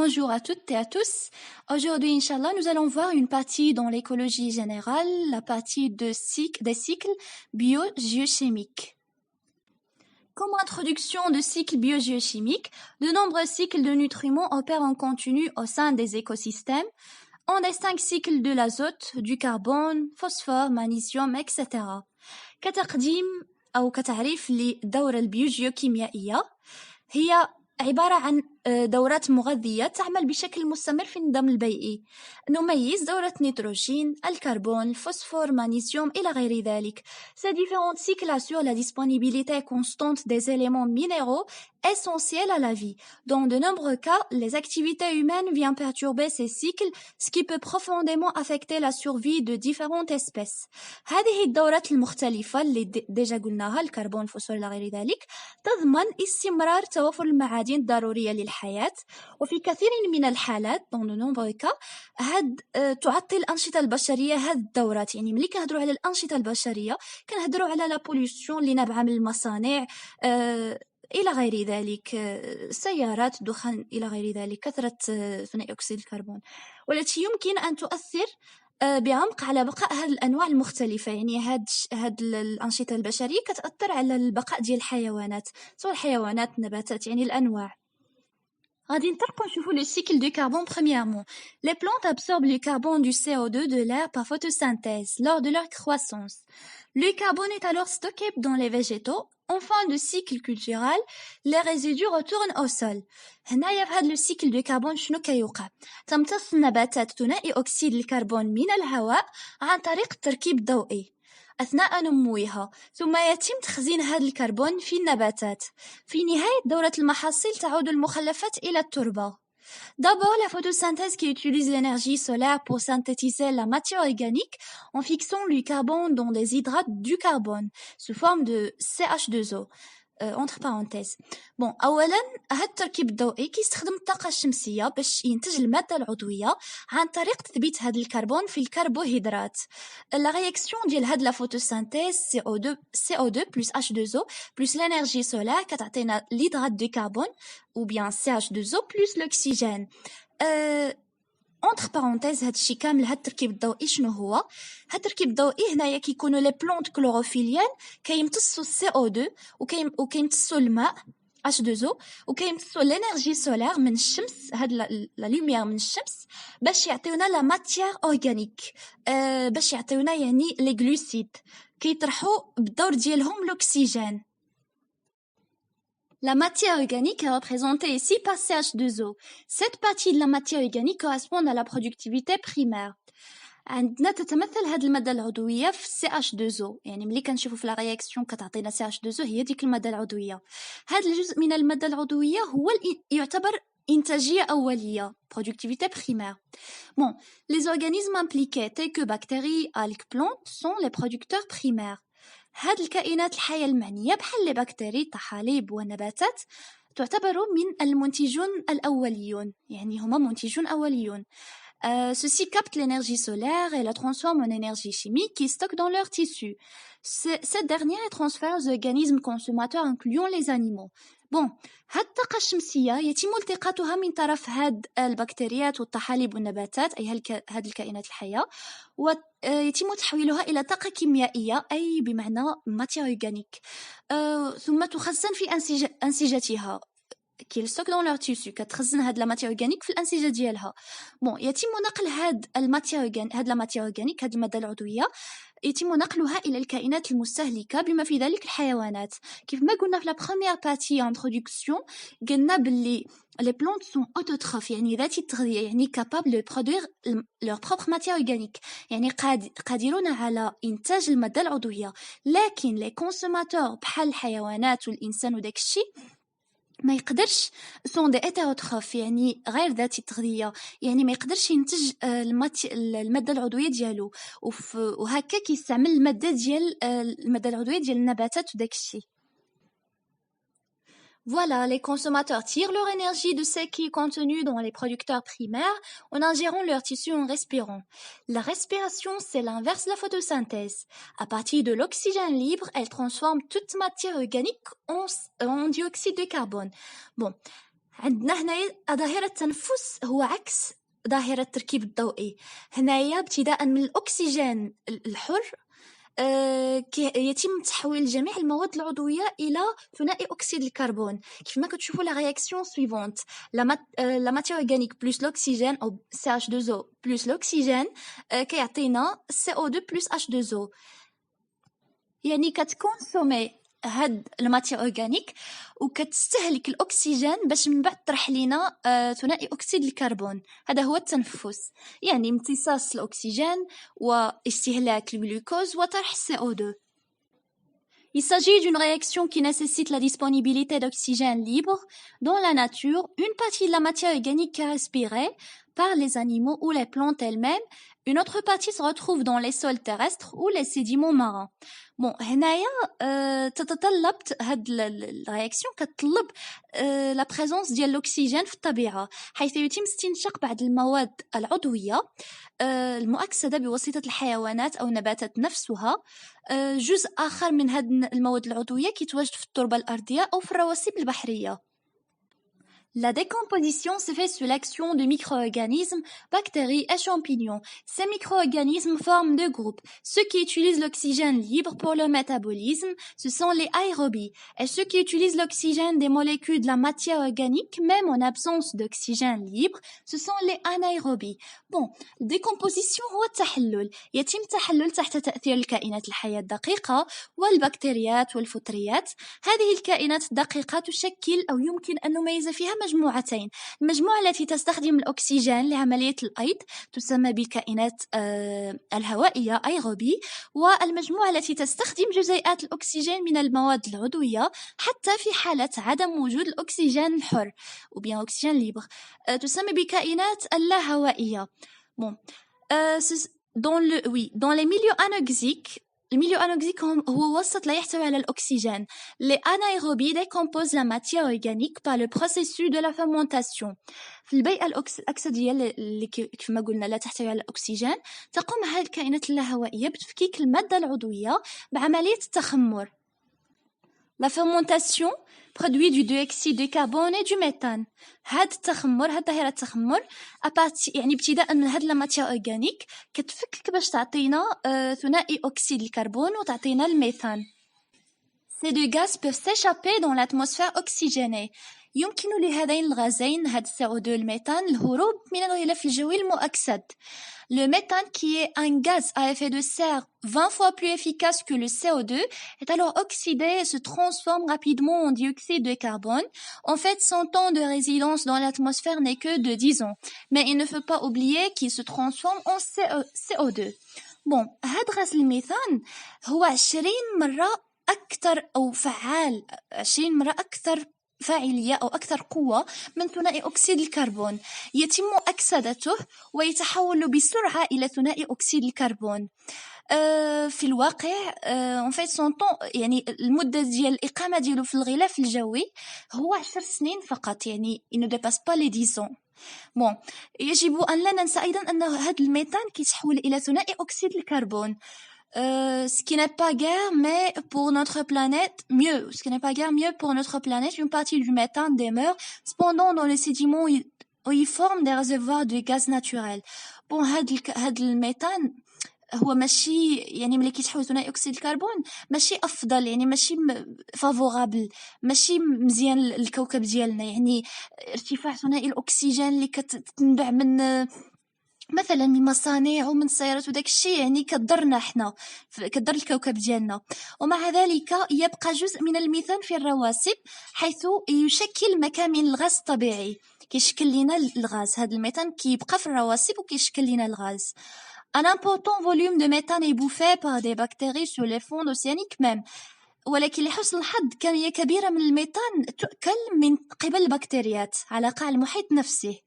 Bonjour à toutes et à tous. Aujourd'hui, Inch'Allah, nous allons voir une partie dans l'écologie générale, la partie des cycles bio-géochimiques. Comme introduction de cycles bio-géochimiques, de nombreux cycles de nutriments opèrent en continu au sein des écosystèmes. On distingue cycles de l'azote, du carbone, phosphore, magnésium, etc. كتقديم أو كتعريف للدورة البيوجيوكيميائية هي عبارة عن دورات مغذية تعمل بشكل مستمر في النظام البيئي. نميز دورة النيتروجين، الكربون، الفوسفور، magnésium إلى غير ذلك. Ces différents cycles assurent la disponibilité constante des éléments minéraux essentiels à la vie. Dans de nombreux cas, les activités humaines viennent perturber ces cycles, ce qui peut profondément affecter la survie de différentes espèces. هذه الدورات المختلفة اللي ديجا قلناها الكربون، الفوسفور إلى غير ذلك تضمن استمرار توافر المعادن الضرورية للحياة، وفي كثير من الحالات dans de nombreux cas تعطل الأنشطة البشرية هذه الدورات. يعني ملي كنهضروا على الأنشطة البشرية كنهضروا على لا بوليوشن اللي نابعة من المصانع إلى غير ذلك، سيارات، دخان إلى غير ذلك، كثرة ثاني أكسيد الكربون، والتي يمكن أن تؤثر بعمق على بقاء هذه الأنواع المختلفة. يعني هاد الأنشطة البشرية كتأثر على البقاء ديال الحيوانات، سواء الحيوانات، النباتات، يعني الأنواع. غادي نطرقوا نشوفوا le cycle du carbone. Premièrement, les plantes absorbent le carbone du CO2 de l'air par photosynthèse lors de leur croissance. Le carbone est alors stocké dans les végétaux. En fin de cycle culturel, les résidus retournent au sol. هنايا في هذا السيكل دو كربون شنو كيوقع؟ تمتص النباتات ثنائي أكسيد الكربون من الهواء عن طريق التركيب الضوئي أثناء نموها، ثم يتم تخزين هذا الكربون في النباتات. في نهاية دورة المحاصيل تعود المخلفات إلى التربة. D'abord, la photosynthèse qui utilise l'énergie solaire pour synthétiser la matière organique en fixant le carbone dans des hydrates du carbone sous forme de CH2O. entre parenthèses. بون اولا هذا التركيب الضوئي كيستخدم الطاقه الشمسيه باش ينتج الماده العضويه عن طريق تثبيت هذا الكربون في الكربوهيدرات. لا رياكسيون ديال هاد لا فوتوسينثيز CO2 plus H2O plus l'énergie solaire كتعطينا l'hydrate de carbone ou bien CH2O plus l'oxygène. entre parenthèses هادشي كامل هاد التركيب الضوئي شنو هو؟ هاد التركيب الضوئي هنايا كيكونوا لي بلونت كلوروفيليان كيمتصوا CO2 وكيمتصوا الماء H2O وكيمتصوا الانرجي سولار من الشمس، هاد لا لوميير من الشمس باش يعطيونا لا ماتيير اورغانيك، باش يعطيونا يعني لي غلوسيد كيطرحوا بالدور ديالهم الاكسجين. La matière organique est représentée ici par CH2O. Cette partie de la matière organique correspond à la productivité primaire. عندنا تتمثل هذه المادة العضوية في CH2O. يعني ملي كنشوفوا في لا رياكسيون كتعطينا CH2O هي ديك المادة العضوية. هذا الجزء من المادة العضوية هو يعتبر إنتاجية أولية, productivité primaire. Bon, les organismes impliqués tels que bactéries, algues, plantes sont les producteurs primaires. هاد الكائنات الحية المعنية بحال لي بكتيري، الطحالب والنباتات تعتبر من المنتجون الأوليون، يعني هما منتجون أوليون. Ceux-ci captent l'énergie solaire et la transforment en énergie chimique qui stockent dans leur tissu. Cette dernière est transférée aux organismes consommateurs incluant les animaux. بون هاد الطاقة الشمسية يتم التقاطها من طرف هاد البكتيريات والطحالب والنباتات أي هاد الكائنات الحية، ويتم تحويلها إلى طاقة كيميائية أي بمعنى ماتير أورغانيك، ثم تخزن في أنسجتها كي ستوك دون لور تيسو، كتخزن هاد لا ماتير اورغانيك في الانسجه ديالها. بون يتم نقل هاد الماتير هاد لا ماتير اورغانيك، هاد الماده العضويه يتم نقلها الى الكائنات المستهلكه بما في ذلك الحيوانات. كيف ما قلنا في لا بروميير بارتي انتروداكسيون قلنا باللي لي بلونت سون اوتوتروف يعني ذاتي التغذيه، يعني كابابل دو برودوير لور بروبر ماتير اورغانيك، يعني قادرون على انتاج الماده العضويه. لكن لي كونسوماتور بحال الحيوانات والانسان وداك الشيء ما يقدرش سون دي هيتيروتروف، يعني غير ذاتي التغذيه، يعني ما يقدرش ينتج الماده العضويه ديالو، وهكا كيستعمل الماده العضويه ديال النباتات وداك الشيء. Voilà, les consommateurs tirent leur énergie de ce qui est contenu dans les producteurs primaires en ingérant leur tissu en respirant. La respiration, c'est l'inverse de la photosynthèse. À partir de l'oxygène libre, elle transforme toute matière organique en dioxyde de carbone. Bon, عندنا هنايا ظاهرة التنفس هو عكس ظاهرة التركيب الضوئي. هنايا ابتداء من الأكسجين الحر يتم تحويل جميع المواد العضوية إلى ثنائي أكسيد الكربون. كيف ما كتشوفوا لا رياكسيون سويفونت، لا ماتيير أورغانيك بلس لوكسيجين أو CH2O بلس لوكسيجين كيعطينا CO2 بلس H2O. يعني كتكونسومي هاد الماتيير أورغانيك وكتستهلك الأكسجين باش من بعد طرح لينا ثنائي أكسيد الكربون. هذا هو التنفس، يعني امتصاص الأكسجين واستهلاك الجلوكوز وطرح CO2. Il s'agit d'une réaction qui nécessite la disponibilité d'oxygène libre dans la nature, une partie de la matière organique est respirée par les animaux ou les plantes elles-mêmes, une autre partie se retrouve dans les sols terrestres ou les sédiments marins. Bon, هنايا تتطلب هاد الرياكسيون كتطلب لا بريزونس ديال الاكسجين في الطبيعه، حيث يتم استنشاق بعض المواد العضويه المؤكسده بواسطه الحيوانات او النباتات نفسها. جزء اخر من هاد المواد العضويه كيتواجد في التربه الارضيه او في الرواسب البحريه. La décomposition se fait sous l'action de micro-organismes, bactéries et champignons. Ces micro-organismes forment deux groupes. Ceux qui utilisent l'oxygène libre pour leur métabolisme, ce sont les aérobies. Et ceux qui utilisent l'oxygène des molécules de la matière organique, même en absence d'oxygène libre, ce sont les anaérobies. Bon, décomposition هو التحلل. يتم التحلل تحت تأثير الكائنات الحية الدقيقة والبكتيريات والفطريات. هذه الكائنات الدقيقة تشكل أو يمكن أن نميز فيها مجموعتين. المجموعة التي تستخدم الأكسجين لعملية الأيض تسمى بالكائنات الهوائية أيروبي، والمجموعة التي تستخدم جزيئات الأكسجين من المواد العضوية حتى في حالة عدم وجود الأكسجين الحر أو bien أكسجين ليبر تسمى بالكائنات اللاهوائية. Bon, dans les milieux anoxiques, le milieu anoxique هو وسط لا يحتوي على الأكسجين. Les anaérobies décomposent la matière organique par le processus de la fermentation. في البيئة الأكسدية اللي كيف ما قلنا لا تحتوي على الأكسجين، تقوم هذه الكائنات اللاهوائية بتفكيك المادة العضوية بعملية التخمر. La fermentation produit du dioxyde de carbone et du méthane. هاد التخمر، هاد ظاهرة التخمر يعني ابتداء من هاد لا ماتيير أورغانيك كتفكك باش تعطينا ثنائي أكسيد الكربون وتعطينا الميثان. Ces deux gaz peuvent s'échapper dans l'atmosphère oxygénée. يمكن لهذين الغازين هاد CO2 الميثان الهروب من الغلاف الجوي المؤكسد. Le méthane, qui est un gaz à effet de serre 20 fois plus efficace que le CO2, est alors oxydé et se transforme rapidement en dioxyde de carbone. En fait, son temps de résidence dans l'atmosphère n'est que de 10 ans. Mais il ne faut pas oublier qu'il se transforme en CO2. Bon, هاد غاز الميثان هو 20 مرة أكثر أو فعال، 20 مرة أكثر فاعلية أو أكثر قوة من ثنائي أكسيد الكربون. يتم أكسدته ويتحول بسرعة إلى ثنائي أكسيد الكربون. في الواقع en fait son temps، يعني المدة ديال الإقامة ديالو في الغلاف الجوي هو 10 سنين فقط، يعني il ne dépasse pas les 10 ans. Bon, يجب أن لا ننسى أيضا أن هذا الميثان كيتحول إلى ثنائي أكسيد الكربون. Ce qui n'est pas guère, mais pour notre planète, mieux. Ce qui n'est pas guère, mieux pour notre planète. Une partie du méthane demeure cependant dans les sédiments où ils forment des réservoirs de gaz naturel. Bon, هاد الميثان هو ماشي، يعني ملي كيتحول ثنائي اكسيد الكربون ماشي افضل، يعني ماشي فافورابل، ماشي مزيان للكوكب ديالنا. يعني ارتفاع ثنائي الاكسجين اللي كتنبع من مثلا من مصانع ومن سيارات وداك الشيء، يعني كضرنا حنا، كضر الكوكب ديالنا. ومع ذلك يبقى جزء من الميثان في الرواسب حيث يشكل مكان من الغاز الطبيعي كيشكل لنا الغاز. هذا الميثان كيبقى في الرواسب وكيشكل لنا الغاز. Un important volume de méthane est bouffé par des bactéries sur les fonds océaniques même. ولكن لحسن الحظ كمية كبيرة من الميثان تؤكل من قبل البكتيريات على قاع المحيط نفسه.